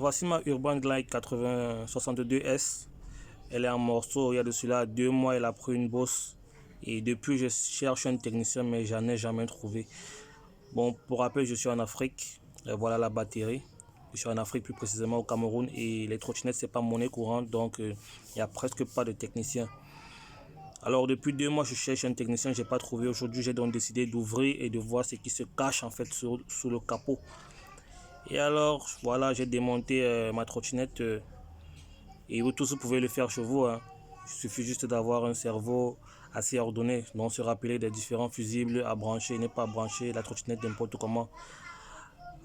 Voici ma Urban Glide 62S. Elle est en morceaux. Il y a de cela 2 mois, elle a pris une bosse. Et depuis, je cherche un technicien, mais j'en ai jamais trouvé. Bon, pour rappel, je suis en Afrique. Voilà la batterie. Je suis en Afrique, plus précisément au Cameroun. Et les trottinettes, c'est pas monnaie courante. Donc, il n'y a presque pas de technicien. Alors, depuis 2 mois, je cherche un technicien. Je n'ai pas trouvé. Aujourd'hui, j'ai donc décidé d'ouvrir et de voir ce qui se cache en fait sous le capot. Et alors, voilà, j'ai démonté ma trottinette. Et vous tous, vous pouvez le faire chez vous. Hein. Il suffit juste d'avoir un cerveau assez ordonné. Donc, se rappeler des différents fusibles à brancher, ne pas brancher la trottinette n'importe comment.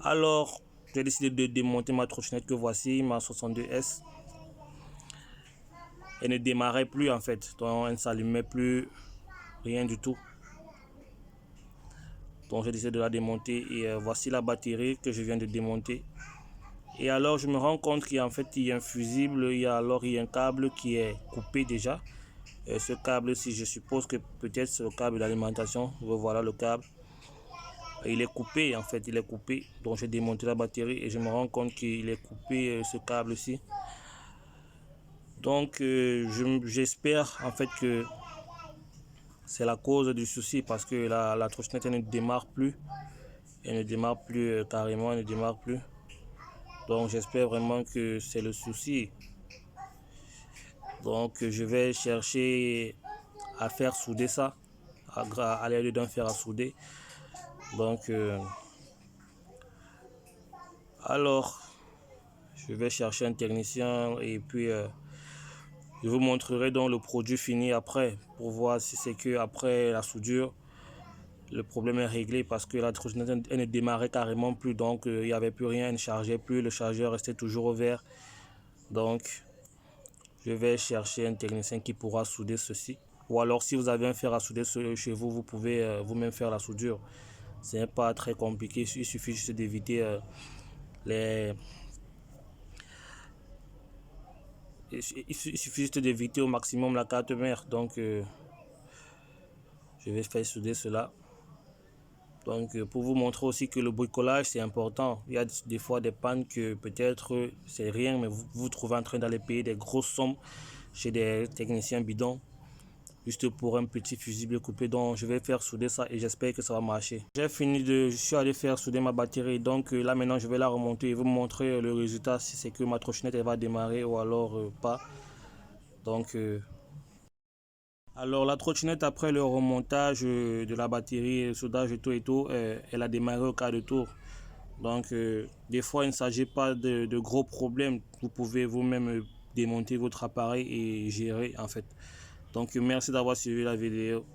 Alors, j'ai décidé de démonter ma trottinette que voici, ma 62S. Elle ne démarrait plus en fait. Donc, elle ne s'allumait plus, rien du tout. Donc, j'ai décidé de la démonter. Et voici la batterie que je viens de démonter. Et alors je me rends compte qu'il y a un fusible, il y a un câble qui est coupé déjà. Et ce câble-ci, je suppose que peut-être c'est le câble d'alimentation. Voilà le câble. Il est coupé en fait, il est coupé. Donc j'ai démonté la batterie et je me rends compte qu'il est coupé ce câble-ci. Donc j'espère en fait que c'est la cause du souci parce que la trottinette ne démarre plus. Elle ne démarre plus carrément, elle ne démarre plus. Donc j'espère vraiment que c'est le souci. Donc je vais chercher à faire souder ça à l'aide d'un fer à souder. Donc alors je vais chercher un technicien et puis je vous montrerai donc le produit fini après pour voir si c'est que après la soudure le problème est réglé parce que la trottinette elle ne démarrait carrément plus, donc il n'y avait plus rien, elle ne chargeait plus, le chargeur restait toujours ouvert. Donc je vais chercher un technicien qui pourra souder ceci. Ou alors si vous avez un fer à souder chez vous, vous pouvez vous-même faire la soudure. Ce n'est pas très compliqué, il suffit juste d'éviter il suffit juste d'éviter au maximum la carte mère. Donc je vais faire souder cela. Donc pour vous montrer aussi que le bricolage c'est important. Il y a des fois des pannes que peut-être c'est rien, mais vous vous trouvez en train d'aller payer des grosses sommes chez des techniciens bidons juste pour un petit fusible coupé. Donc je vais faire souder ça et j'espère que ça va marcher. J'ai fini je suis allé faire souder ma batterie, donc là maintenant je vais la remonter et vous montrer le résultat, si c'est que ma trottinette elle va démarrer ou alors pas. Donc alors la trottinette après le remontage de la batterie, le soudage et tout, elle a démarré au quart de tour. Donc des fois il ne s'agit pas de gros problèmes, vous pouvez vous-même démonter votre appareil et gérer en fait. Donc merci d'avoir suivi la vidéo.